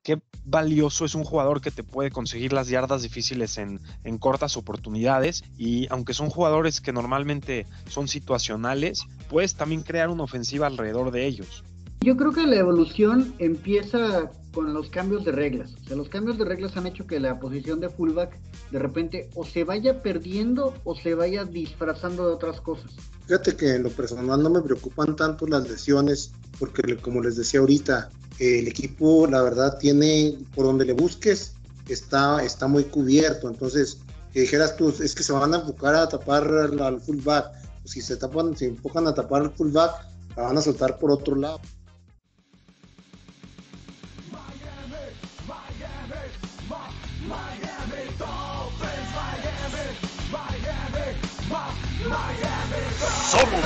qué valioso es un jugador que te puede conseguir las yardas difíciles en cortas oportunidades, y aunque son jugadores que normalmente son situacionales, puedes también crear una ofensiva alrededor de ellos. Yo creo que la evolución empieza con los cambios de reglas. O sea, los cambios de reglas han hecho que la posición de fullback de repente o se vaya perdiendo o se vaya disfrazando de otras cosas. Fíjate que en lo personal no me preocupan tanto las lesiones, porque como les decía ahorita, el equipo la verdad tiene, por donde le busques, está muy cubierto. Entonces, que dijeras tú, es que se van a enfocar a tapar al fullback. Si se enfocan a tapar al fullback, la van a soltar por otro lado. Somos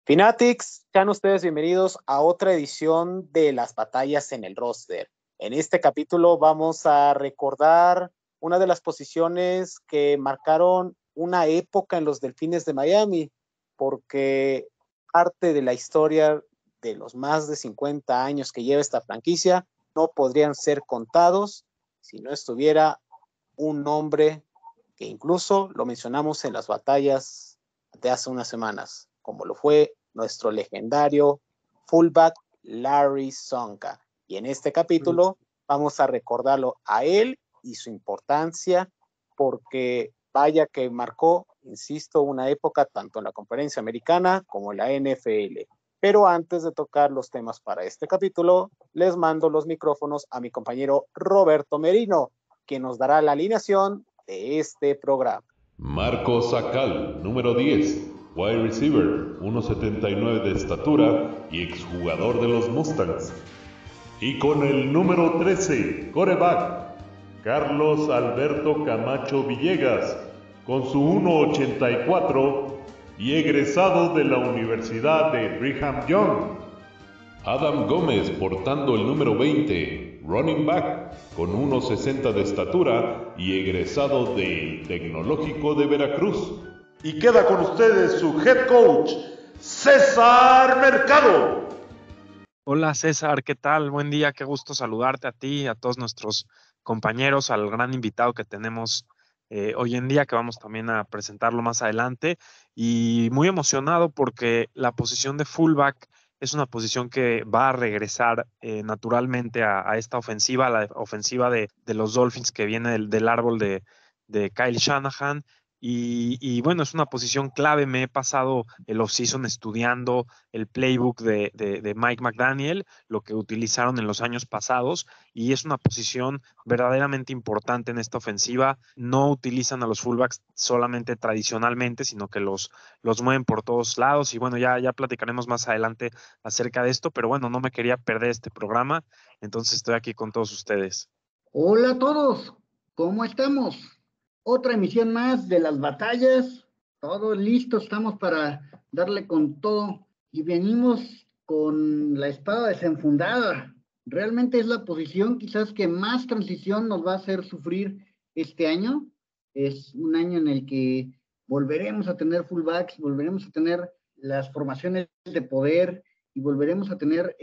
Fanatics, sean ustedes bienvenidos a otra edición de las batallas en el roster. En este capítulo vamos a recordar una de las posiciones que marcaron una época en los Delfines de Miami, porque parte de la historia de los más de 50 años que lleva esta franquicia no podrían ser contados si no estuviera un nombre que incluso lo mencionamos en las batallas de hace unas semanas, como lo fue nuestro legendario fullback Larry Csonka. Y en este capítulo vamos a recordarlo a él y su importancia, porque vaya que marcó, insisto, una época tanto en la conferencia americana como en la NFL. Pero antes de tocar los temas para este capítulo, les mando los micrófonos a mi compañero Roberto Merino, quien nos dará la alineación de este programa. Marco Sacal, número 10, wide receiver, 1.79 de estatura y exjugador de los Mustangs. Y con el número 13, quarterback, Carlos Alberto Camacho Villegas, con su 1.84 y egresado de la Universidad de Brigham Young. Adam Gómez, portando el número 20, running back, con 1.60 de estatura y egresado del Tecnológico de Veracruz. Y queda con ustedes su head coach, César Mercado. Hola César, ¿qué tal? Buen día, qué gusto saludarte a ti, a todos nuestros compañeros, al gran invitado que tenemos hoy en día, que vamos también a presentarlo más adelante, y muy emocionado porque la posición de fullback es una posición que va a regresar naturalmente a esta ofensiva, a la ofensiva de los Dolphins que viene del árbol de Kyle Shanahan. Y bueno, es una posición clave. Me he pasado el offseason estudiando el playbook de Mike McDaniel, lo que utilizaron en los años pasados, y es una posición verdaderamente importante en esta ofensiva. No utilizan a los fullbacks solamente tradicionalmente, sino que los mueven por todos lados, y bueno, ya platicaremos más adelante acerca de esto, pero bueno, no me quería perder este programa, entonces estoy aquí con todos ustedes. Hola a todos, ¿cómo estamos? Otra emisión más de las batallas, todos listos, estamos para darle con todo y venimos con la espada desenfundada. Realmente es la posición quizás que más transición nos va a hacer sufrir este año. Es un año en el que volveremos a tener fullbacks, volveremos a tener las formaciones de poder y volveremos a tener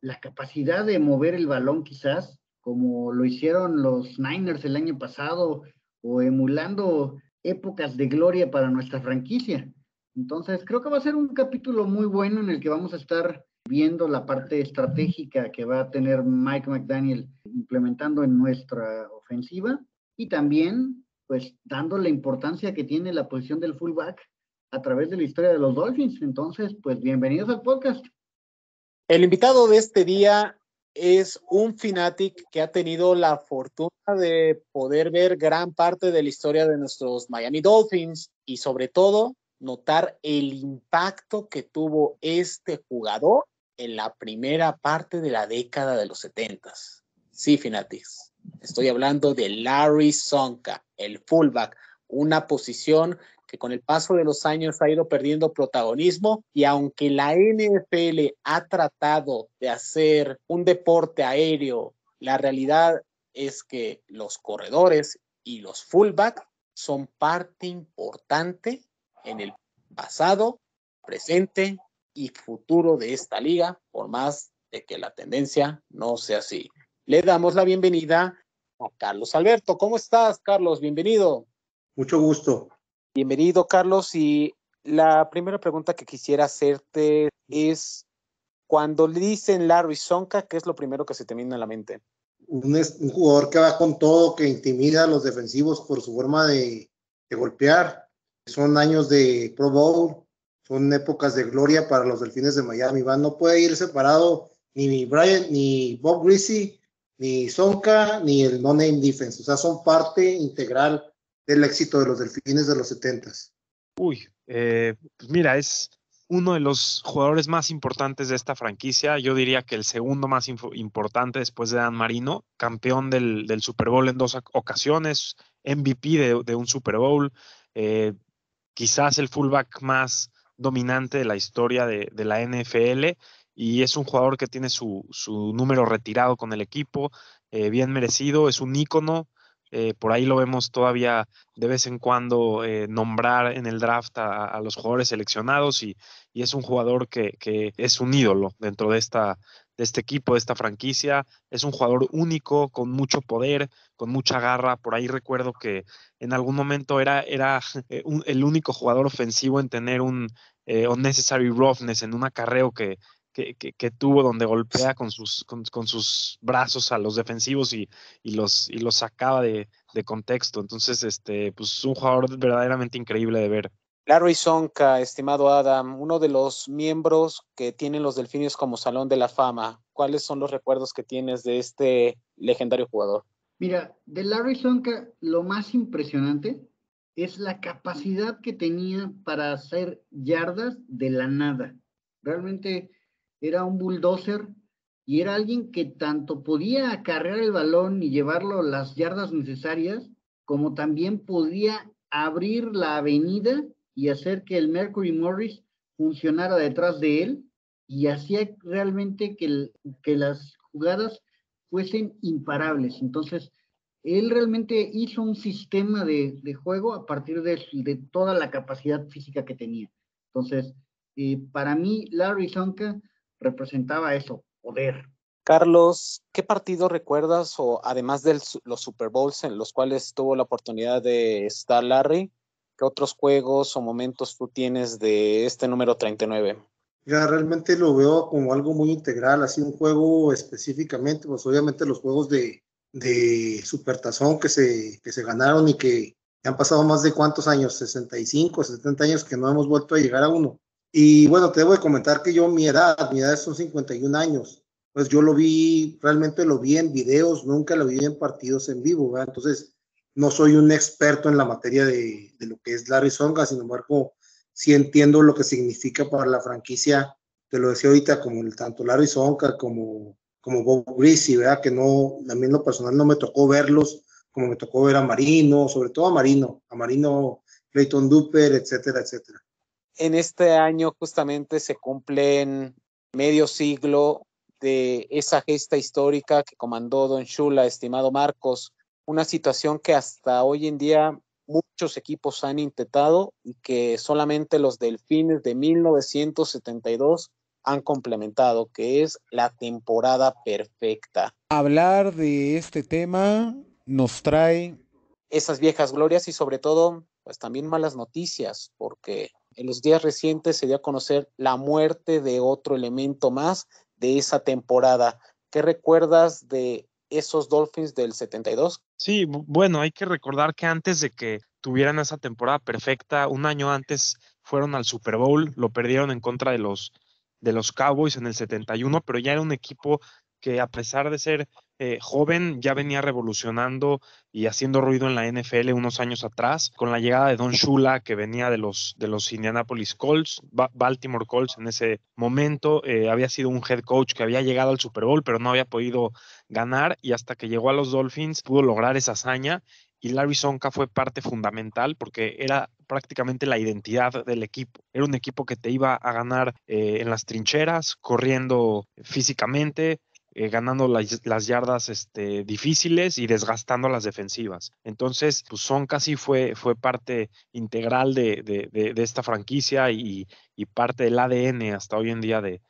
la capacidad de mover el balón quizás, como lo hicieron los Niners el año pasado, o emulando épocas de gloria para nuestra franquicia. Entonces, creo que va a ser un capítulo muy bueno en el que vamos a estar viendo la parte estratégica que va a tener Mike McDaniel implementando en nuestra ofensiva, y también, pues, dando la importancia que tiene la posición del fullback a través de la historia de los Dolphins. Entonces, pues, bienvenidos al podcast. El invitado de este día es un fanatic que ha tenido la fortuna de poder ver gran parte de la historia de nuestros Miami Dolphins y sobre todo notar el impacto que tuvo este jugador en la primera parte de la década de los 70s. Sí, fanatics, estoy hablando de Larry Csonka, el fullback, una posición que con el paso de los años ha ido perdiendo protagonismo, y aunque la NFL ha tratado de hacer un deporte aéreo, la realidad es que los corredores y los fullback son parte importante en el pasado, presente y futuro de esta liga, por más de que la tendencia no sea así. Le damos la bienvenida a Carlos Alberto. ¿Cómo estás, Carlos? Bienvenido. Mucho gusto. Bienvenido, Carlos. Y la primera pregunta que quisiera hacerte es, cuando le dicen Larry Csonka, ¿qué es lo primero que se te viene a la mente? Un jugador que va con todo, que intimida a los defensivos por su forma de golpear. Son años de Pro Bowl, son épocas de gloria para los Delfines de Miami. No puede ir separado ni Brian, ni Bob Greasy, ni Csonka, ni el no-name defense. O sea, son parte integral del éxito de los Delfines de los 70s. Pues mira, es uno de los jugadores más importantes de esta franquicia. Yo diría que el segundo más importante después de Dan Marino, campeón del Super Bowl en 2 ocasiones, MVP de un Super Bowl, quizás el fullback más dominante de la historia de la NFL, y es un jugador que tiene su número retirado con el equipo, bien merecido, es un ícono. Por ahí lo vemos todavía de vez en cuando nombrar en el draft a los jugadores seleccionados, y es un jugador que es un ídolo dentro de este equipo, de esta franquicia. Es un jugador único, con mucho poder, con mucha garra. Por ahí recuerdo que en algún momento era el único jugador ofensivo en tener un unnecessary roughness en un acarreo que tuvo, donde golpea con sus brazos a los defensivos y los sacaba de contexto. Entonces, pues un jugador verdaderamente increíble de ver. Larry Csonka, estimado Adam, uno de los miembros que tienen los Delfines como Salón de la Fama. ¿Cuáles son los recuerdos que tienes de este legendario jugador? Mira, de Larry Csonka, lo más impresionante es la capacidad que tenía para hacer yardas de la nada. Realmente era un bulldozer y era alguien que tanto podía acarrear el balón y llevarlo las yardas necesarias, como también podía abrir la avenida y hacer que el Mercury Morris funcionara detrás de él, y hacía realmente que las jugadas fuesen imparables. Entonces, él realmente hizo un sistema de juego a partir de toda la capacidad física que tenía. Entonces, para mí, Larry Csonka representaba eso, poder. Carlos, ¿qué partido recuerdas, o además de los Super Bowls en los cuales tuvo la oportunidad de estar Larry, qué otros juegos o momentos tú tienes de este número 39? Ya realmente lo veo como algo muy integral, así un juego específicamente, pues obviamente los juegos de Supertazón que se ganaron y que han pasado más de cuántos años, 65, 70 años que no hemos vuelto a llegar a uno. Y bueno, te debo de comentar que mi edad son 51 años, pues yo realmente lo vi en videos, nunca lo vi en partidos en vivo, ¿verdad? Entonces no soy un experto en la materia de lo que es Larry Csonka, sin embargo sí entiendo lo que significa para la franquicia. Te lo decía ahorita, como tanto Larry Csonka como Bob Greasy, ¿verdad? Que no, a mí en lo personal no me tocó verlos, como me tocó ver a Marino, sobre todo a Marino, Clayton Duper, etcétera, etcétera. En este año justamente se cumplen medio siglo de esa gesta histórica que comandó Don Shula, estimado Marcos, una situación que hasta hoy en día muchos equipos han intentado y que solamente los Delfines de 1972 han complementado, que es la temporada perfecta. Hablar de este tema nos trae esas viejas glorias y sobre todo, pues también malas noticias, porque en los días recientes se dio a conocer la muerte de otro elemento más de esa temporada. ¿Qué recuerdas de esos Dolphins del 72? Sí, bueno, hay que recordar que antes de que tuvieran esa temporada perfecta, un año antes fueron al Super Bowl, lo perdieron en contra de los Cowboys en el 71, pero ya era un equipo que, a pesar de ser joven, ya venía revolucionando y haciendo ruido en la NFL unos años atrás, con la llegada de Don Shula, que venía de los Indianapolis Colts, Baltimore Colts en ese momento. Había sido un head coach que había llegado al Super Bowl, pero no había podido ganar, y hasta que llegó a los Dolphins pudo lograr esa hazaña, y Larry Csonka fue parte fundamental porque era prácticamente la identidad del equipo. Era un equipo que te iba a ganar en las trincheras, corriendo físicamente, ganando las yardas difíciles y desgastando las defensivas. Entonces, pues Son casi fue parte integral de esta franquicia y parte del ADN hasta hoy en día de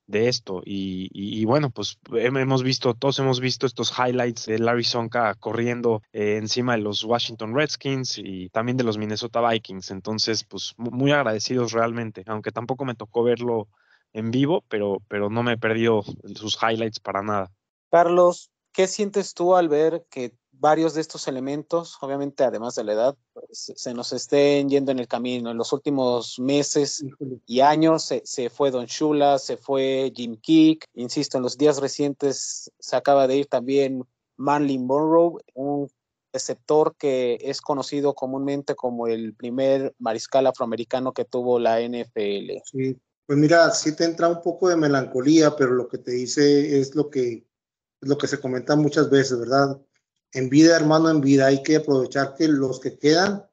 esto. Y bueno, pues todos hemos visto estos highlights de Larry Sonka corriendo encima de los Washington Redskins y también de los Minnesota Vikings. Entonces, pues muy agradecidos realmente, aunque tampoco me tocó verlo en vivo, pero no me he perdido sus highlights para nada. Carlos, ¿qué sientes tú al ver que varios de estos elementos, obviamente además de la edad, se nos estén yendo en el camino? En los últimos meses y años se fue Don Shula, se fue Jim Kiick, insisto, en los días recientes se acaba de ir también Marlon Monroe, un receptor que es conocido comúnmente como el primer mariscal afroamericano que tuvo la NFL. Sí, pues mira, sí te entra un poco de melancolía, pero lo que te dice es lo que se comenta muchas veces, ¿verdad? En vida, hermano, en vida hay que aprovechar que los que quedan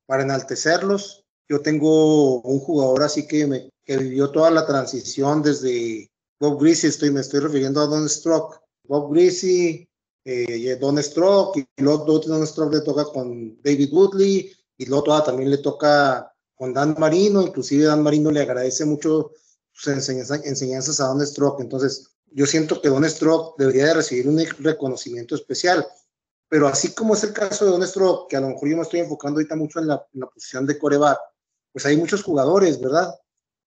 para enaltecerlos. Yo tengo un jugador así que vivió toda la transición desde Bob Griese, me estoy refiriendo a Don Strock. Bob Griese, Don Strock, y luego Don Strock le toca con David Woodley, y luego también le toca con Dan Marino. Inclusive Dan Marino le agradece mucho sus enseñanzas a Don Strock. Entonces, yo siento que Don Strock debería de recibir un reconocimiento especial, pero así como es el caso de Don Strock, que a lo mejor yo me estoy enfocando ahorita mucho en la posición de quarterback, pues hay muchos jugadores, ¿verdad?,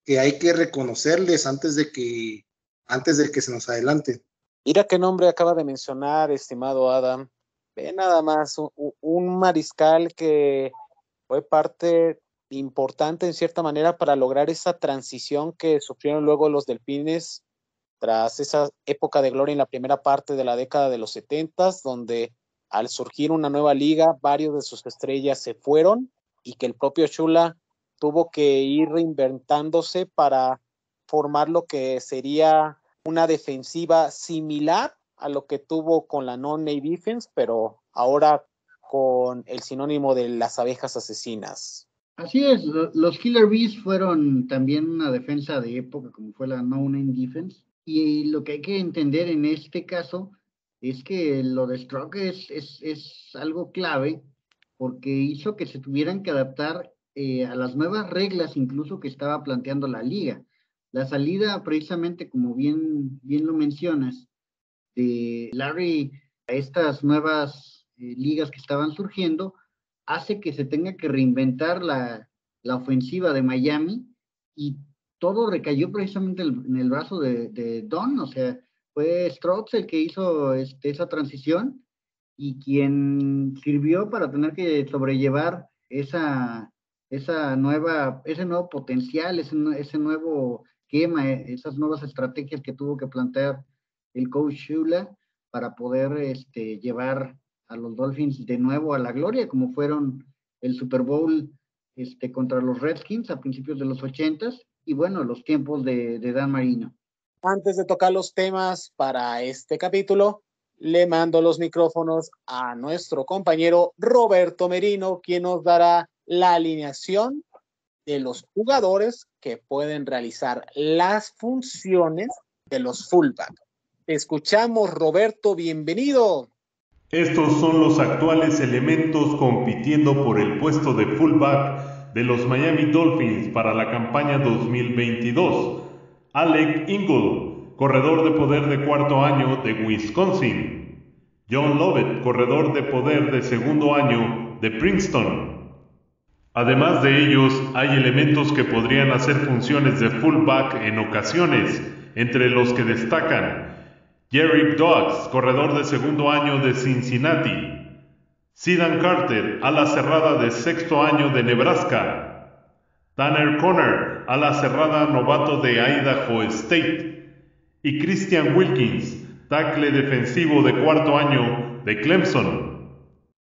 que hay que reconocerles antes de que se nos adelante. Mira qué nombre acaba de mencionar, estimado Adam. Ve nada más, un mariscal que fue parte importante en cierta manera para lograr esa transición que sufrieron luego los Delfines tras esa época de gloria en la primera parte de la década de los 70s, donde al surgir una nueva liga, varios de sus estrellas se fueron y que el propio Shula tuvo que ir reinventándose para formar lo que sería una defensiva similar a lo que tuvo con la non-Navy Defense, pero ahora con el sinónimo de las abejas asesinas. Así es, los Killer Bees fueron también una defensa de época, como fue la No-Name Defense, y lo que hay que entender en este caso es que lo de Strock es algo clave, porque hizo que se tuvieran que adaptar a las nuevas reglas incluso que estaba planteando la liga. La salida, precisamente, como bien lo mencionas, de Larry a estas nuevas ligas que estaban surgiendo, hace que se tenga que reinventar la ofensiva de Miami, y todo recayó precisamente en el brazo de Don. O sea, fue Strokes el que hizo esa transición y quien sirvió para tener que sobrellevar ese nuevo potencial, ese nuevo esquema, esas nuevas estrategias que tuvo que plantear el coach Shula para poder llevar a los Dolphins de nuevo a la gloria, como fueron el Super Bowl contra los Redskins a principios de los 80s, y bueno, los tiempos de Dan Marino. Antes de tocar los temas para este capítulo, le mando los micrófonos a nuestro compañero Roberto Merino, quien nos dará la alineación de los jugadores que pueden realizar las funciones de los fullback. Escuchamos, Roberto, bienvenido. Estos son los actuales elementos compitiendo por el puesto de fullback de los Miami Dolphins para la campaña 2022. Alec Ingold, corredor de poder de cuarto año de Wisconsin. John Lovett, corredor de poder de segundo año de Princeton. Además de ellos, hay elementos que podrían hacer funciones de fullback en ocasiones, entre los que destacan Jerry Duggs, corredor de segundo año de Cincinnati. Sidan Carter, ala cerrada de sexto año de Nebraska. Tanner Conner, ala cerrada novato de Idaho State. Y Christian Wilkins, tackle defensivo de cuarto año de Clemson.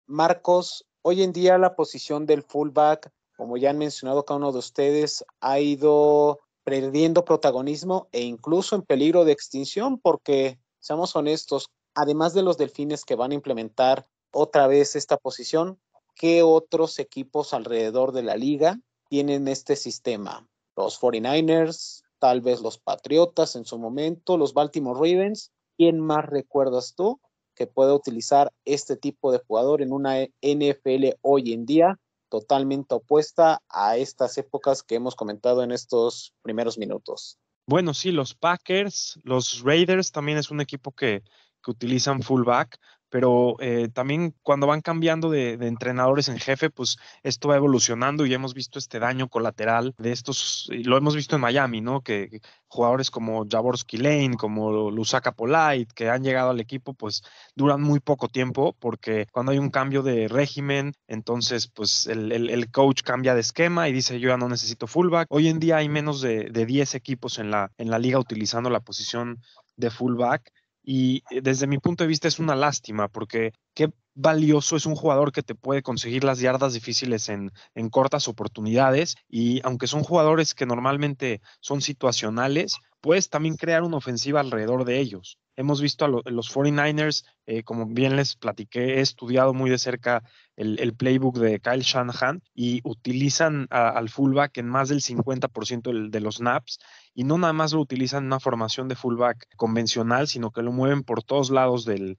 Marcos, hoy en día la posición del fullback, como ya han mencionado cada uno de ustedes, ha ido perdiendo protagonismo e incluso en peligro de extinción, porque, seamos honestos, además de los Delfines que van a implementar otra vez esta posición, ¿qué otros equipos alrededor de la liga tienen este sistema? Los 49ers, tal vez los Patriotas en su momento, los Baltimore Ravens, ¿quién más recuerdas tú que puede utilizar este tipo de jugador en una NFL hoy en día totalmente opuesta a estas épocas que hemos comentado en estos primeros minutos? Bueno, sí, los Packers, los Raiders también es un equipo que utilizan fullback, pero también cuando van cambiando de entrenadores en jefe, pues esto va evolucionando y hemos visto este daño colateral de estos, y lo hemos visto en Miami, ¿no? Que jugadores como Jaworski Lane, como Lusaka Polite, que han llegado al equipo, pues duran muy poco tiempo, porque cuando hay un cambio de régimen, entonces pues el coach cambia de esquema y dice yo ya no necesito fullback. Hoy en día hay menos de 10 equipos en la liga utilizando la posición de fullback. Y desde mi punto de vista es una lástima porque qué valioso es un jugador que te puede conseguir las yardas difíciles en cortas oportunidades y aunque son jugadores que normalmente son situacionales, puedes también crear una ofensiva alrededor de ellos. Hemos visto a los 49ers, como bien les platiqué, he estudiado muy de cerca el playbook de Kyle Shanahan y utilizan al fullback en más del 50% de los snaps y no nada más lo utilizan en una formación de fullback convencional, sino que lo mueven por todos lados del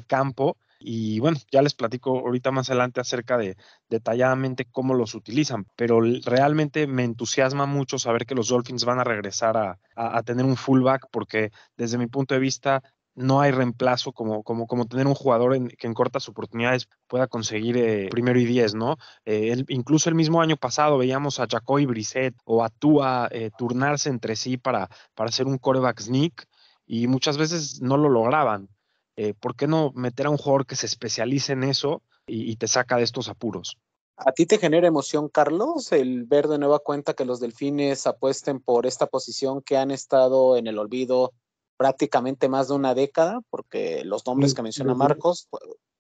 campo. Y bueno, ya les platico ahorita más adelante acerca de detalladamente cómo los utilizan, pero realmente me entusiasma mucho saber que los Dolphins van a regresar a tener un fullback porque desde mi punto de vista no hay reemplazo como tener un jugador que en cortas oportunidades pueda conseguir primero y 10, ¿no? Incluso el mismo año pasado veíamos a Jacoby Brissett o a Tua turnarse entre sí para hacer un quarterback sneak y muchas veces no lo lograban. ¿Por qué no meter a un jugador que se especialice en eso y te saca de estos apuros? ¿A ti te genera emoción, Carlos, el ver de nueva cuenta que los Delfines apuesten por esta posición que han estado en el olvido prácticamente más de una década? Porque los nombres que menciona Marcos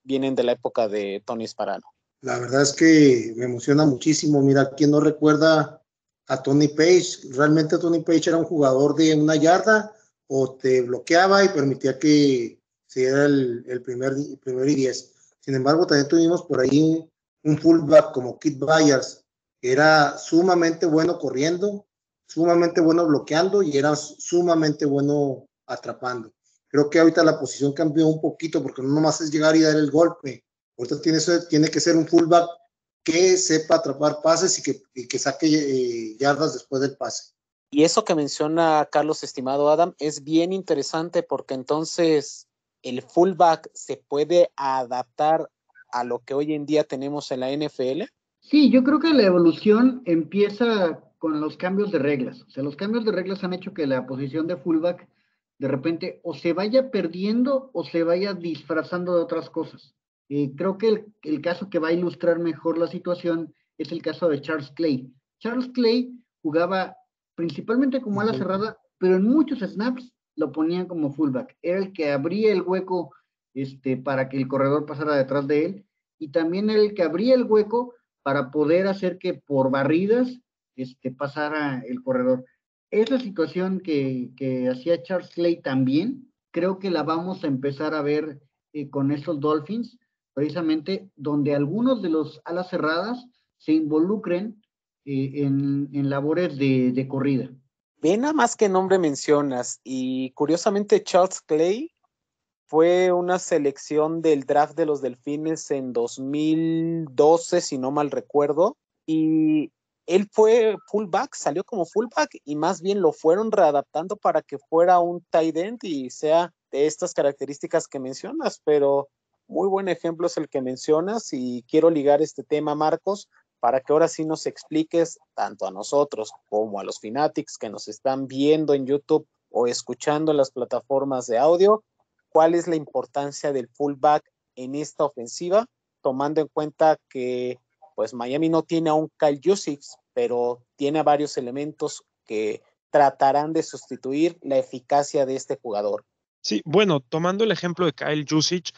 vienen de la época de Tony Sparano. La verdad es que me emociona muchísimo. Mira, ¿quién no recuerda a Tony Page? Realmente Tony Page era un jugador de una yarda o te bloqueaba y permitía que se diera el primer y 10. Sin embargo, también tuvimos por ahí un fullback como Kit Byers, que era sumamente bueno corriendo, sumamente bueno bloqueando y era sumamente bueno atrapando. Creo que ahorita la posición cambió un poquito porque no nomás es llegar y dar el golpe. Ahorita tiene que ser un fullback que sepa atrapar pases y que saque yardas después del pase. Y eso que menciona Carlos, estimado Adam, es bien interesante porque entonces el fullback se puede adaptar a lo que hoy en día tenemos en la NFL. Sí, yo creo que la evolución empieza con los cambios de reglas. O sea, los cambios de reglas han hecho que la posición de fullback de repente o se vaya perdiendo o se vaya disfrazando de otras cosas. Creo que el caso que va a ilustrar mejor la situación es el caso de Charles Clay. Charles Clay jugaba principalmente como ala cerrada, pero en muchos snaps lo ponían como fullback. Era el que abría el hueco para que el corredor pasara detrás de él y también era el que abría el hueco para poder hacer que por barridas pasara el corredor. Esa situación que hacía Charles Clay también, creo que la vamos a empezar a ver con estos Dolphins, precisamente donde algunos de los alas cerradas se involucren en labores de corrida. Ve nada más qué nombre mencionas, y curiosamente Charles Clay fue una selección del draft de los Delfines en 2012, si no mal recuerdo, y él fue fullback, salió como fullback y más bien lo fueron readaptando para que fuera un tight end y sea de estas características que mencionas, pero muy buen ejemplo es el que mencionas y quiero ligar este tema, Marcos, para que ahora sí nos expliques tanto a nosotros como a los Fanatics que nos están viendo en YouTube o escuchando en las plataformas de audio, cuál es la importancia del fullback en esta ofensiva, tomando en cuenta que pues Miami no tiene a un Kyle Juszczyk, pero tiene a varios elementos que tratarán de sustituir la eficacia de este jugador. Sí, bueno, tomando el ejemplo de Kyle Juszczyk,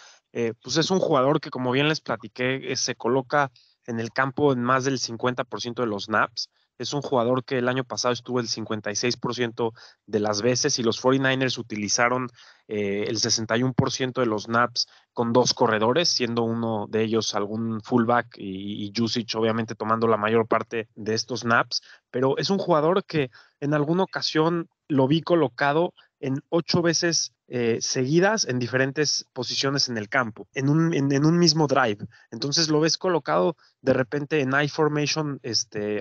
pues es un jugador que, como bien les platiqué, se coloca en el campo en más del 50% de los snaps. Es un jugador que el año pasado estuvo el 56% de las veces y los 49ers utilizaron el 61% de los snaps con dos corredores, siendo uno de ellos algún fullback y Juszczyk obviamente tomando la mayor parte de estos snaps. Pero es un jugador que en alguna ocasión lo vi colocado en 8 veces seguidas en diferentes posiciones en el campo, en un mismo drive. Entonces lo ves colocado de repente en I formation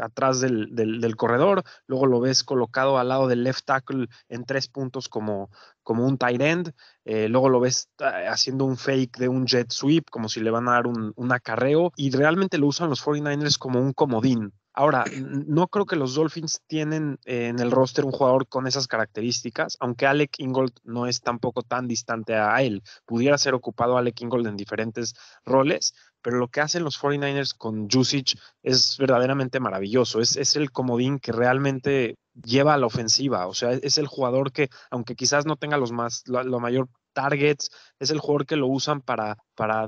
atrás del corredor, luego lo ves colocado al lado del left tackle en 3 puntos como un tight end, luego lo ves haciendo un fake de un jet sweep como si le van a dar un acarreo, y realmente lo usan los 49ers como un comodín. Ahora, no creo que los Dolphins tienen en el roster un jugador con esas características, aunque Alec Ingold no es tampoco tan distante a él. Pudiera ser ocupado Alec Ingold en diferentes roles, pero lo que hacen los 49ers con Juszczyk es verdaderamente maravilloso. Es el comodín que realmente lleva a la ofensiva. O sea, es el jugador que, aunque quizás no tenga lo mayor targets, es el jugador que lo usan para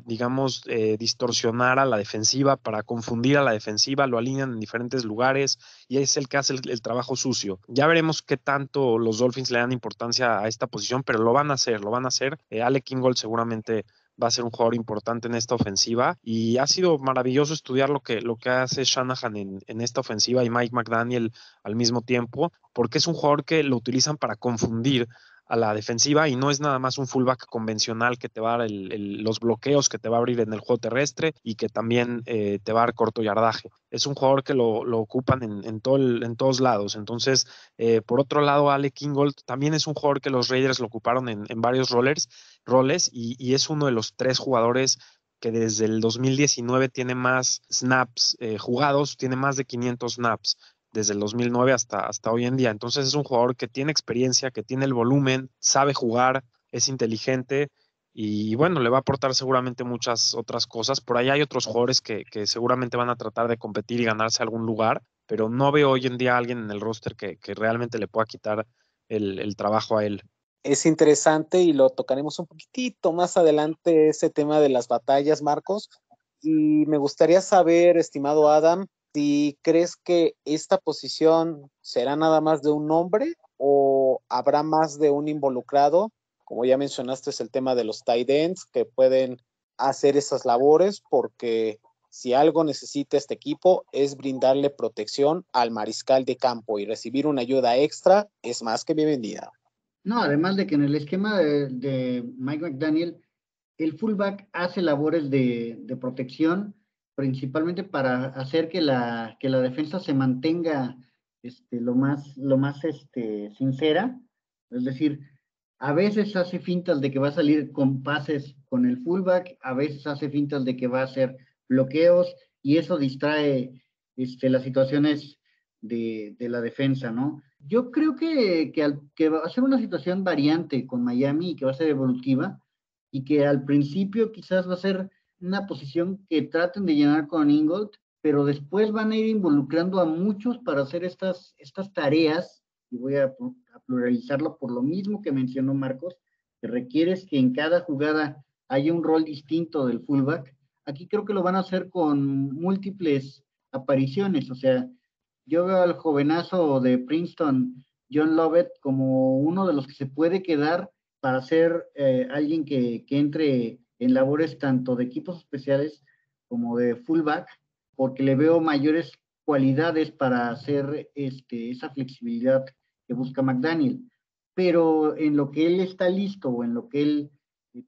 digamos, distorsionar a la defensiva, para confundir a la defensiva, lo alinean en diferentes lugares y es el que hace el trabajo sucio. Ya veremos qué tanto los Dolphins le dan importancia a esta posición, pero lo van a hacer. Alec Ingold seguramente va a ser un jugador importante en esta ofensiva y ha sido maravilloso estudiar lo que hace Shanahan en esta ofensiva y Mike McDaniel al mismo tiempo, porque es un jugador que lo utilizan para confundir a la defensiva y no es nada más un fullback convencional que te va a dar los bloqueos, que te va a abrir en el juego terrestre y que también te va a dar corto yardaje. Es un jugador que lo ocupan en todos lados. Entonces, por otro lado, Alec Ingold también es un jugador que los Raiders lo ocuparon en varios roles y es uno de los 3 jugadores que desde el 2019 tiene más snaps jugados, tiene más de 500 snaps desde el 2009 hasta hoy en día. Entonces es un jugador que tiene experiencia, que tiene el volumen, sabe jugar, es inteligente y bueno, le va a aportar seguramente muchas otras cosas. Por ahí hay otros jugadores que seguramente van a tratar de competir y ganarse algún lugar, pero no veo hoy en día a alguien en el roster que realmente le pueda quitar el trabajo a él. Es interesante y lo tocaremos un poquitito más adelante, ese tema de las batallas, Marcos. Y me gustaría saber, estimado Adam, si crees que esta posición será nada más de un hombre o habrá más de un involucrado. Como ya mencionaste, es el tema de los tight ends que pueden hacer esas labores, porque si algo necesita este equipo es brindarle protección al mariscal de campo, y recibir una ayuda extra es más que bienvenida. No, además de que en el esquema de Mike McDaniel, el fullback hace labores de protección, principalmente para hacer que la defensa se mantenga lo más sincera. Es decir, a veces hace fintas de que va a salir con pases con el fullback, a veces hace fintas de que va a hacer bloqueos, y eso distrae las situaciones de la defensa, ¿no? Yo creo que va a ser una situación variante con Miami y que va a ser evolutiva, y que al principio quizás va a ser una posición que traten de llenar con Ingold, pero después van a ir involucrando a muchos para hacer estas tareas, y voy a pluralizarlo por lo mismo que mencionó Marcos, que requieres que en cada jugada haya un rol distinto del fullback. Aquí creo que lo van a hacer con múltiples apariciones. O sea, yo veo al jovenazo de Princeton, John Lovett, como uno de los que se puede quedar para ser alguien que entre en labores tanto de equipos especiales como de fullback, porque le veo mayores cualidades para hacer esa flexibilidad que busca McDaniel. Pero en lo que él está listo o en lo que él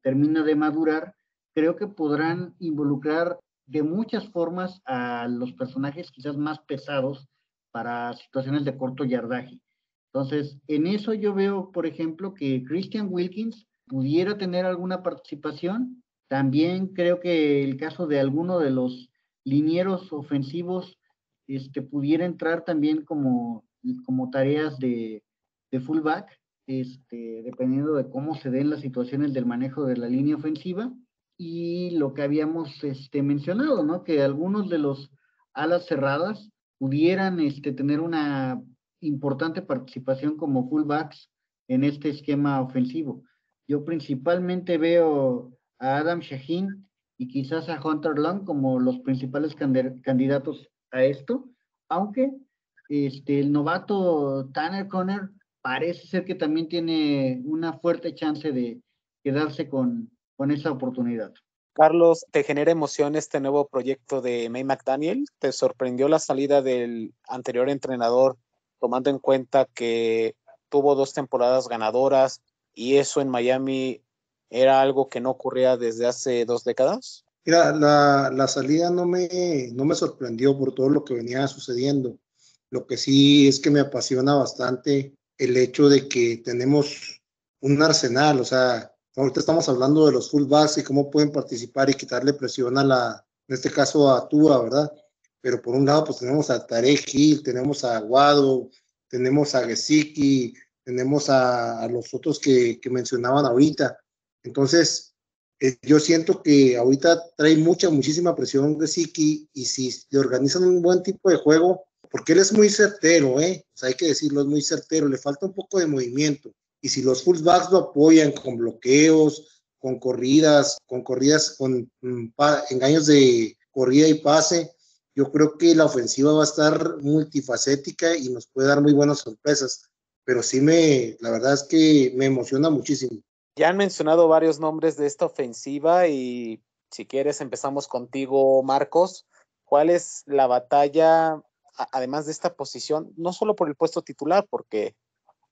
termina de madurar, creo que podrán involucrar de muchas formas a los personajes quizás más pesados para situaciones de corto yardaje. Entonces, en eso yo veo, por ejemplo, que Christian Wilkins pudiera tener alguna participación. También creo que el caso de alguno de los linieros ofensivos pudiera entrar también como tareas de fullback, dependiendo de cómo se den las situaciones del manejo de la línea ofensiva. Y lo que habíamos mencionado, ¿no? Que algunos de los alas cerradas pudieran tener una importante participación como fullbacks en este esquema ofensivo. Yo principalmente veo a Adam Shaheen y quizás a Hunter Long como los principales candidatos a esto, aunque el novato Tanner Conner parece ser que también tiene una fuerte chance de quedarse con esa oportunidad. Carlos, ¿te genera emoción este nuevo proyecto de Mike McDaniel? ¿Te sorprendió la salida del anterior entrenador, tomando en cuenta que tuvo 2 temporadas ganadoras y eso en Miami era algo que no ocurría desde hace 2 décadas. Mira, la salida no me sorprendió por todo lo que venía sucediendo. Lo que sí es que me apasiona bastante el hecho de que tenemos un arsenal. O sea, ahorita estamos hablando de los fullbacks y cómo pueden participar y quitarle presión en este caso a Tua, ¿verdad? Pero por un lado, pues tenemos a Tarek Hill, tenemos a Aguado, tenemos a Gesicki, tenemos a los otros que mencionaban ahorita. Entonces, yo siento que ahorita trae muchísima presión Gesicki, y si le organizan un buen tipo de juego, porque él es muy certero, o sea, hay que decirlo, es muy certero, le falta un poco de movimiento, y si los fullbacks lo apoyan con bloqueos, con corridas, con engaños de corrida y pase, yo creo que la ofensiva va a estar multifacética y nos puede dar muy buenas sorpresas, pero sí la verdad es que me emociona muchísimo. Ya han mencionado varios nombres de esta ofensiva y si quieres empezamos contigo, Marcos. ¿Cuál es la batalla, además de esta posición, no solo por el puesto titular, porque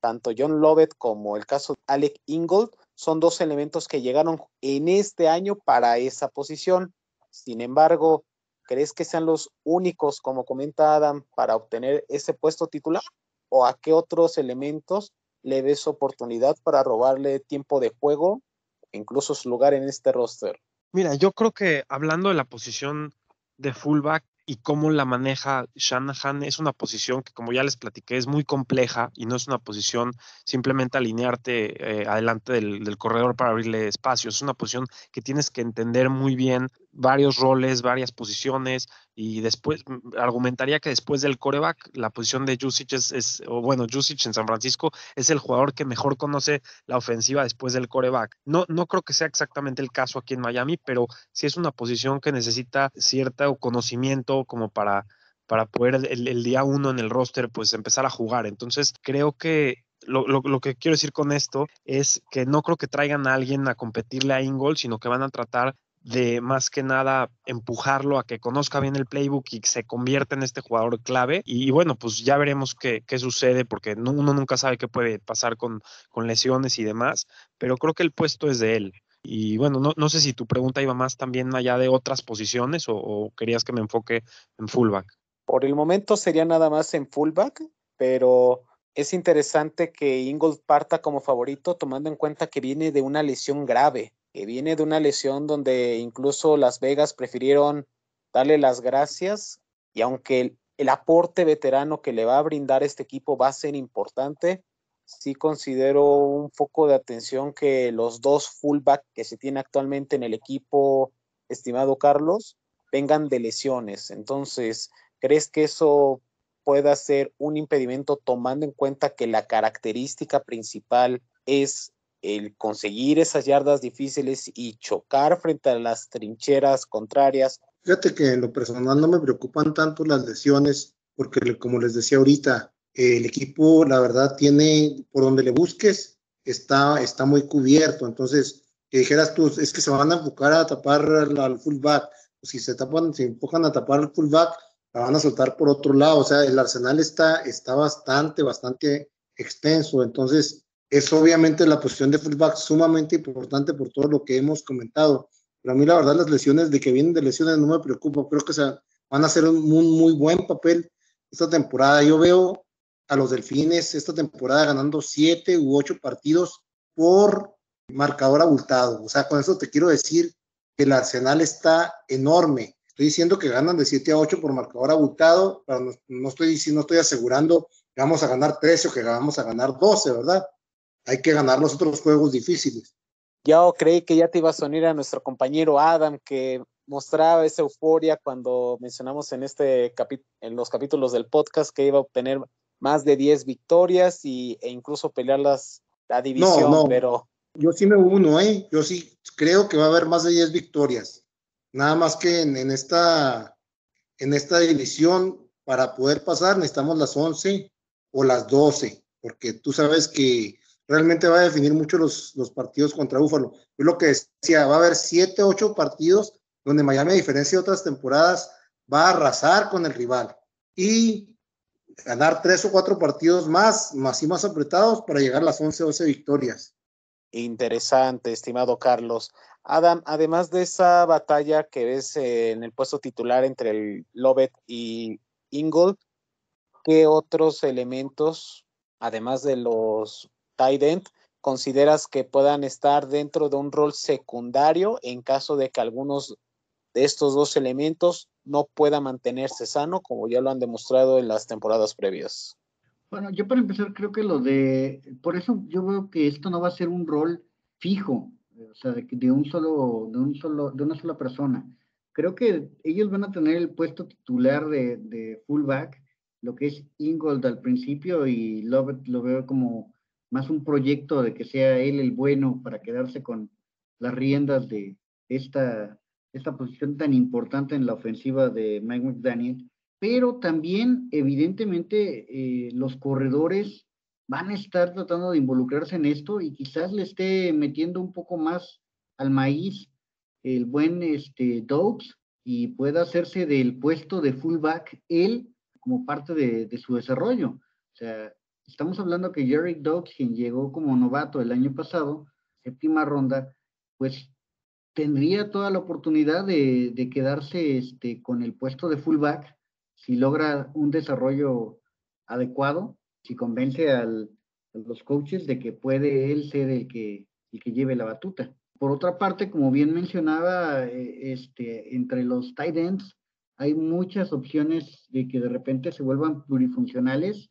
tanto John Lovett como el caso de Alec Ingold son 2 elementos que llegaron en este año para esa posición? Sin embargo, ¿crees que sean los únicos, como comenta Adam, para obtener ese puesto titular? ¿O a qué otros elementos le ves oportunidad para robarle tiempo de juego, incluso su lugar en este roster? Mira, yo creo que hablando de la posición de fullback y cómo la maneja Shanahan, es una posición que, como ya les platiqué, es muy compleja y no es una posición simplemente alinearte adelante del corredor para abrirle espacio. Es una posición que tienes que entender muy bien varios roles, varias posiciones, y después argumentaría que después del quarterback, la posición de Juszczyk Juszczyk en San Francisco es el jugador que mejor conoce la ofensiva después del quarterback. No creo que sea exactamente el caso aquí en Miami, pero sí es una posición que necesita cierto conocimiento como para poder el día 1 en el roster pues empezar a jugar. Entonces creo que lo que quiero decir con esto es que no creo que traigan a alguien a competirle a Ingold, sino que van a tratar de más que nada empujarlo a que conozca bien el playbook y se convierta en este jugador clave. Y bueno, pues ya veremos qué sucede, porque uno nunca sabe qué puede pasar con lesiones y demás, pero creo que el puesto es de él. Y bueno, no sé si tu pregunta iba más también allá de otras posiciones o querías que me enfoque en fullback. Por el momento sería nada más en fullback, pero es interesante que Ingold parta como favorito, tomando en cuenta que viene de una lesión grave, que viene de una lesión donde incluso Las Vegas prefirieron darle las gracias, y aunque el aporte veterano que le va a brindar este equipo va a ser importante, sí considero un foco de atención que los 2 fullback que se tiene actualmente en el equipo, estimado Carlos, vengan de lesiones. Entonces, ¿crees que eso pueda ser un impedimento, tomando en cuenta que la característica principal es el conseguir esas yardas difíciles y chocar frente a las trincheras contrarias? Fíjate que en lo personal no me preocupan tanto las lesiones, porque como les decía ahorita, el equipo, la verdad, tiene, por donde le busques, está muy cubierto. Entonces, que dijeras tú, es que se van a enfocar a tapar al fullback. Pues si se enfocan a tapar al fullback, la van a soltar por otro lado. O sea, el arsenal está bastante extenso. Entonces, es obviamente la posición de fullback sumamente importante por todo lo que hemos comentado. Pero a mí, la verdad, las lesiones, de que vienen de lesiones, no me preocupa. Creo que van a hacer un muy buen papel esta temporada. Yo veo a los Delfines esta temporada ganando 7 u 8 partidos por marcador abultado. O sea, con eso te quiero decir que el arsenal está enorme. Estoy diciendo que ganan de 7 a 8 por marcador abultado, pero no estoy asegurando que vamos a ganar 13 o que vamos a ganar 12, ¿verdad? Hay que ganar los otros juegos difíciles. Yo creí que ya te ibas a unir a nuestro compañero Adam, que mostraba esa euforia cuando mencionamos en los capítulos del podcast que iba a obtener más de 10 victorias e incluso pelear la división. No, pero yo sí me uno, yo sí creo que va a haber más de 10 victorias. Nada más que en esta división, para poder pasar, necesitamos las 11 o las 12, porque tú sabes que realmente va a definir mucho los partidos contra Búfalo. Yo lo que decía, va a haber 7, 8 partidos donde Miami, a diferencia de otras temporadas, va a arrasar con el rival y ganar 3 o 4 partidos más apretados para llegar a las 11 o 12 victorias. Interesante, estimado Carlos. Adam, además de esa batalla que ves en el puesto titular entre el Lovett y Ingold, ¿qué otros elementos, además de los tight end, consideras que puedan estar dentro de un rol secundario en caso de que algunos de estos dos elementos no pueda mantenerse sano, como ya lo han demostrado en las temporadas previas? Bueno, yo para empezar creo que por eso yo veo que esto no va a ser un rol fijo, o sea, de una sola persona. Creo que ellos van a tener el puesto titular de fullback, lo que es Ingold al principio, y Lovett lo veo como más un proyecto de que sea él el bueno para quedarse con las riendas de esta posición tan importante en la ofensiva de Mike McDaniel, pero también evidentemente los corredores van a estar tratando de involucrarse en esto y quizás le esté metiendo un poco más al maíz el buen Dobbs y pueda hacerse del puesto de fullback él como parte de su desarrollo. O sea, estamos hablando que Jerry Dobbs, quien llegó como novato el año pasado, séptima ronda, pues tendría toda la oportunidad de quedarse con el puesto de fullback si logra un desarrollo adecuado, si convence a los coaches de que puede él ser el que lleve la batuta. Por otra parte, como bien mencionaba, entre los tight ends hay muchas opciones de que de repente se vuelvan plurifuncionales,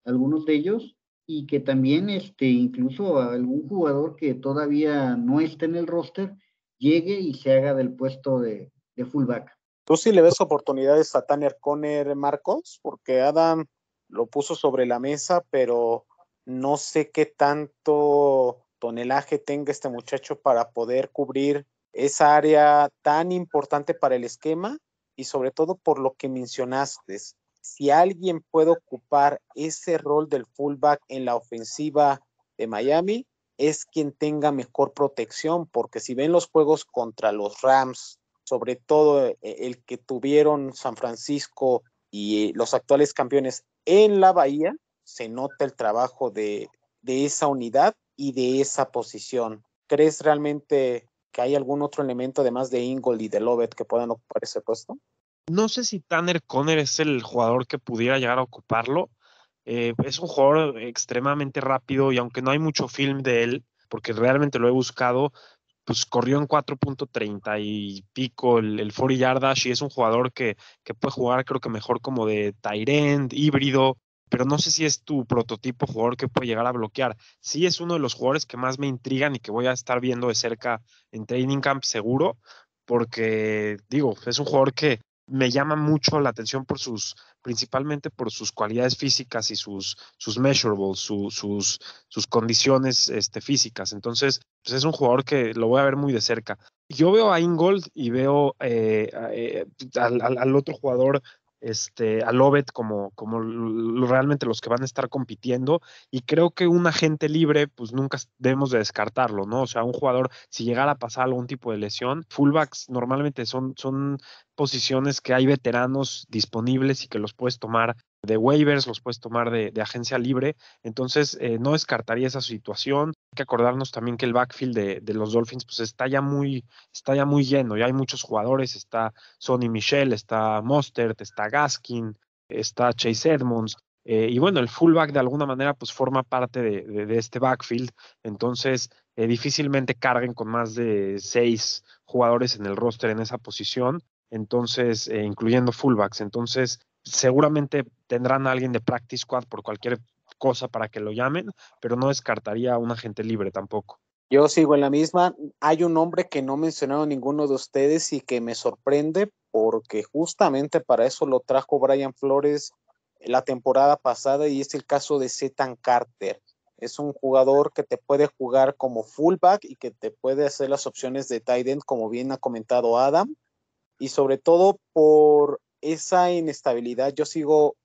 algunos de ellos, y que también incluso algún jugador que todavía no está en el roster llegue y se haga del puesto de fullback. ¿Tú sí le ves oportunidades a Tanner Conner, Marcos? Porque Adam lo puso sobre la mesa, pero no sé qué tanto tonelaje tenga este muchacho para poder cubrir esa área tan importante para el esquema y sobre todo por lo que mencionaste. Si alguien puede ocupar ese rol del fullback en la ofensiva de Miami, es quien tenga mejor protección, porque si ven los juegos contra los Rams, sobre todo el que tuvieron San Francisco y los actuales campeones en la Bahía, se nota el trabajo de esa unidad y de esa posición. ¿Crees realmente que hay algún otro elemento además de Ingold y de Lovett que puedan ocupar ese puesto? No sé si Tanner Conner es el jugador que pudiera llegar a ocuparlo. Es un jugador extremadamente rápido y aunque no hay mucho film de él, porque realmente lo he buscado, pues corrió en 4.30 y pico el 40 yard dash y es un jugador que puede jugar creo que mejor como de tight end, híbrido, pero no sé si es tu prototipo jugador que puede llegar a bloquear. Sí es uno de los jugadores que más me intrigan y que voy a estar viendo de cerca en training camp seguro, porque digo, es un jugador que me llama mucho la atención principalmente por sus cualidades físicas y sus measurables, sus condiciones físicas. Entonces, pues es un jugador que lo voy a ver muy de cerca. Yo veo a Ingold y veo al otro jugador, a Lovett como realmente los que van a estar compitiendo, y creo que un agente libre, pues nunca debemos de descartarlo, ¿no? O sea, un jugador, si llegara a pasar algún tipo de lesión, fullbacks normalmente son posiciones que hay veteranos disponibles y que los puedes tomar de waivers, los puedes tomar de agencia libre. Entonces, no descartaría esa situación. Hay que acordarnos también que el backfield de los Dolphins pues está ya muy lleno, ya hay muchos jugadores, está Sonny Michel, está Mostert, está Gaskin, está Chase Edmonds, y bueno, el fullback de alguna manera pues forma parte de este backfield. Entonces, difícilmente carguen con más de 6 jugadores en el roster en esa posición, entonces, incluyendo fullbacks. Entonces, seguramente tendrán a alguien de practice squad por cualquier cosa para que lo llamen, pero no descartaría a un agente libre tampoco. Yo sigo en la misma. Hay un nombre que no mencionaron ninguno de ustedes y que me sorprende porque justamente para eso lo trajo Brian Flores la temporada pasada, y es el caso de Zetan Carter. Es un jugador que te puede jugar como fullback y que te puede hacer las opciones de tight end, como bien ha comentado Adam, y sobre todo por esa inestabilidad. Yo sigo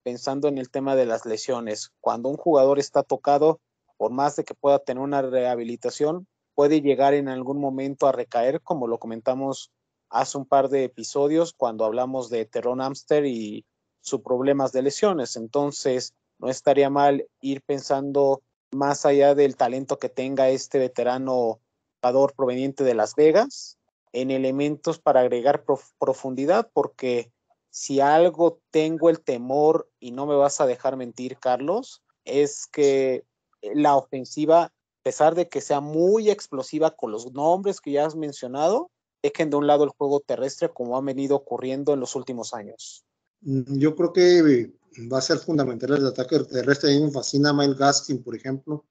pensando en el tema de las lesiones. Cuando un jugador está tocado, por más de que pueda tener una rehabilitación, puede llegar en algún momento a recaer, como lo comentamos hace un par de episodios cuando hablamos de Terron Armstead y sus problemas de lesiones. Entonces, no estaría mal ir pensando más allá del talento que tenga este veterano jugador proveniente de Las Vegas, en elementos para agregar profundidad, porque si algo tengo el temor, y no me vas a dejar mentir, Carlos, es que la ofensiva, a pesar de que sea muy explosiva con los nombres que ya has mencionado, dejen de un lado el juego terrestre como ha venido ocurriendo en los últimos años. Yo creo que va a ser fundamental el ataque terrestre. A mí me fascina Myles Gaskin, por ejemplo.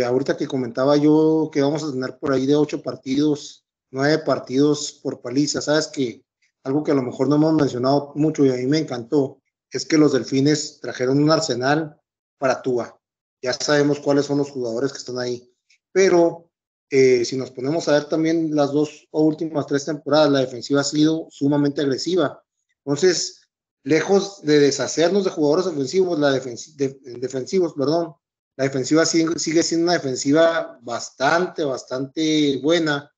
Ahorita que comentaba yo que vamos a tener por ahí de 8 partidos, 9 partidos por paliza. Sabes que algo que a lo mejor no hemos mencionado mucho y a mí me encantó es que los Delfines trajeron un arsenal para Tua. Ya sabemos cuáles son los jugadores que están ahí. Pero si nos ponemos a ver también las 2 o últimas 3 temporadas, la defensiva ha sido sumamente agresiva. Entonces, lejos de deshacernos de jugadores ofensivos, defensivos, perdón, la defensiva sigue siendo una defensiva bastante buena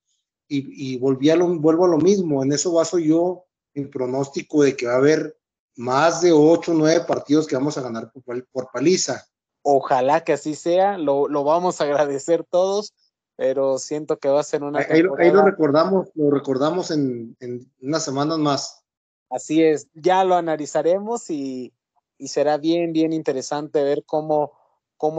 y vuelvo a lo mismo. En eso baso yo mi pronóstico de que va a haber más de 8 o 9 partidos que vamos a ganar por paliza. Ojalá que así sea, lo vamos a agradecer todos, pero siento que va a ser una temporada. Ahí lo recordamos en unas semanas más. Así es, ya lo analizaremos y será bien interesante ver cómo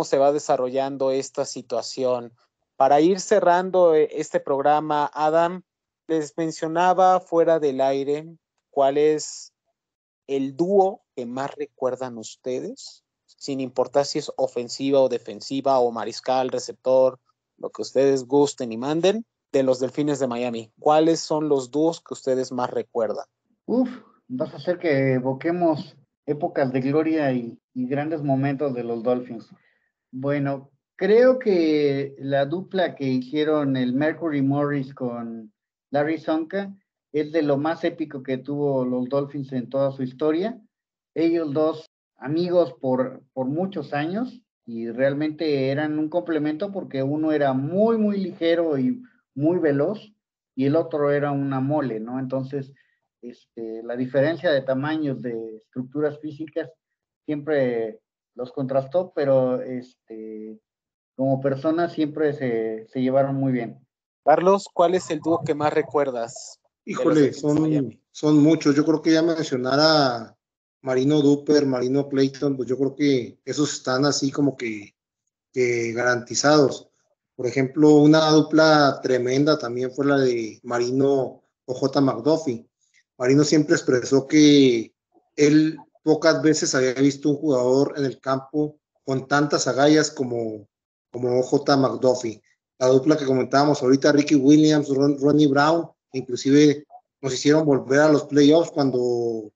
se va desarrollando esta situación. Para ir cerrando este programa, Adam, les mencionaba fuera del aire cuál es el dúo que más recuerdan ustedes, sin importar si es ofensiva o defensiva o mariscal, receptor, lo que ustedes gusten y manden, de los Delfines de Miami. ¿Cuáles son los dúos que ustedes más recuerdan? Vas a hacer que evoquemos épocas de gloria y grandes momentos de los Dolphins. Bueno, creo que la dupla que hicieron el Mercury Morris con Larry Csonka es de lo más épico que tuvo los Dolphins en toda su historia. Ellos dos, amigos por muchos años, y realmente eran un complemento porque uno era muy ligero y muy veloz, y el otro era una mole, ¿no? Entonces, la diferencia de tamaños, de estructuras físicas, siempre los contrastó, pero como personas siempre se llevaron muy bien. Carlos, ¿cuál es el dúo que más recuerdas? Híjole, son muchos. Yo creo que ya mencionara Marino Duper, Marino Clayton, pues yo creo que esos están así como que garantizados. Por ejemplo, una dupla tremenda también fue la de Marino OJ McDuffie. Marino siempre expresó que él pocas veces había visto un jugador en el campo con tantas agallas como OJ McDuffie. La dupla que comentábamos ahorita, Ricky Williams, Ronnie Brown, inclusive nos hicieron volver a los playoffs cuando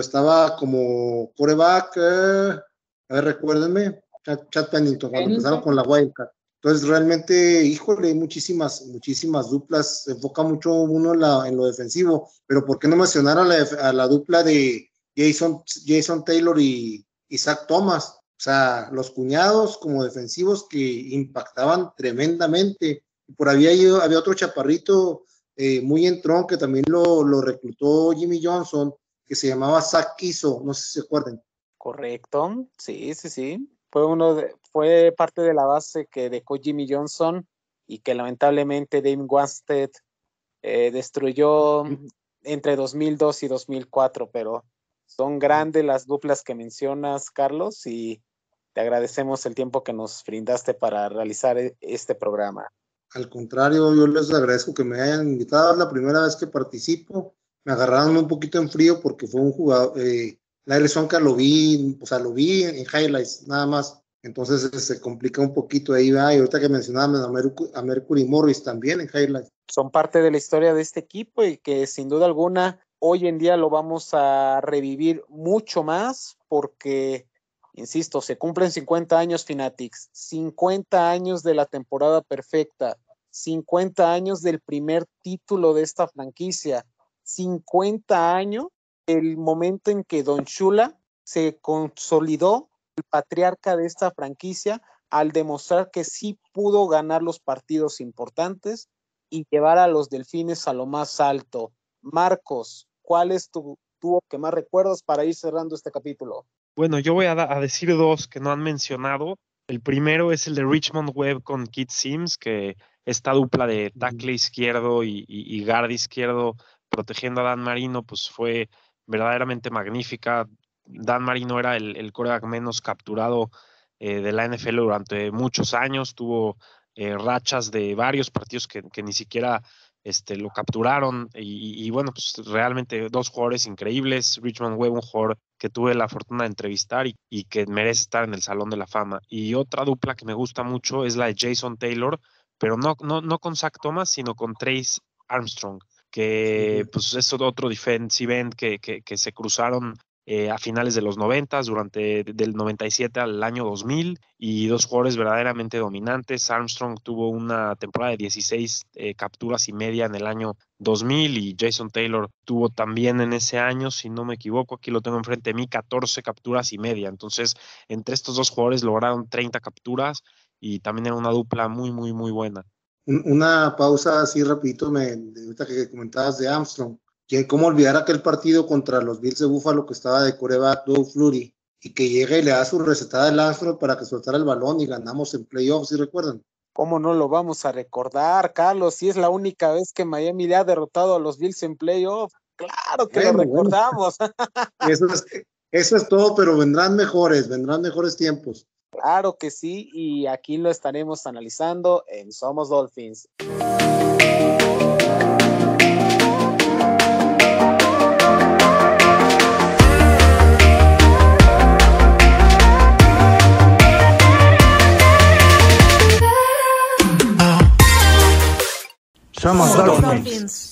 estaba como quarterback, a ver, recuérdenme, Chad Pennington, cuando empezaron con la Wildcat. Entonces, realmente, híjole, muchísimas duplas, se enfoca mucho uno en lo defensivo, pero ¿por qué no mencionar a la dupla de Jason Taylor y Zach Thomas? O sea, los cuñados como defensivos que impactaban tremendamente. Por ahí había otro chaparrito muy entrón que también lo reclutó Jimmy Johnson, que se llamaba Zach Kiso, no sé si se acuerdan. Correcto, sí. Fue parte de la base que dejó Jimmy Johnson y que lamentablemente Dave Wanstead destruyó entre 2002 y 2004, pero son grandes las duplas que mencionas, Carlos, y te agradecemos el tiempo que nos brindaste para realizar este programa. Al contrario, yo les agradezco que me hayan invitado. Es la primera vez que participo. Me agarraron un poquito en frío porque fue un jugador, Larry Csonka lo vi en highlights nada más. Entonces se complica un poquito ahí, ¿verdad? Y ahorita que mencionaban a Mercury Morris también en highlights. Son parte de la historia de este equipo y que sin duda alguna hoy en día lo vamos a revivir mucho más porque, insisto, se cumplen 50 años Fanatics, 50 años de la temporada perfecta, 50 años del primer título de esta franquicia, 50 años el momento en que Don Shula se consolidó el patriarca de esta franquicia al demostrar que sí pudo ganar los partidos importantes y llevar a los Delfines a lo más alto. Marcos, ¿cuál es tu dúo que más recuerdas para ir cerrando este capítulo? Bueno, yo voy a decir dos que no han mencionado. El primero es el de Richmond Webb con Keith Sims, que esta dupla de tackle izquierdo y guard izquierdo protegiendo a Dan Marino, pues fue verdaderamente magnífica. Dan Marino era el quarterback menos capturado de la NFL durante muchos años, tuvo rachas de varios partidos que ni siquiera lo capturaron y bueno, pues realmente dos jugadores increíbles. Richmond Webb, un jugador que tuve la fortuna de entrevistar y que merece estar en el Salón de la Fama. Y otra dupla que me gusta mucho es la de Jason Taylor, pero no con Zach Thomas, sino con Trace Armstrong, que pues es otro defensive end que se cruzaron a finales de los 90, del 97 al año 2000, y dos jugadores verdaderamente dominantes. Armstrong tuvo una temporada de 16 capturas y media en el año 2000, y Jason Taylor tuvo también en ese año, si no me equivoco, aquí lo tengo enfrente de mí, 14 capturas y media. Entonces, entre estos dos jugadores lograron 30 capturas, y también era una dupla muy, muy, muy buena. Una pausa así rapidito, ahorita que comentabas de Armstrong. ¿Cómo olvidar aquel partido contra los Bills de Buffalo que estaba de quarterback Doug Flurry y que llega y le da su recetada de Armstrong para que soltara el balón y ganamos en playoffs, ¿sí recuerdan? ¿Cómo no lo vamos a recordar, Carlos? Si es la única vez que Miami le ha derrotado a los Bills en playoffs. Claro que lo recordamos. Eso es todo, pero vendrán mejores tiempos. Claro que sí, y aquí lo estaremos analizando en Somos Dolphins. Somos Dolphins.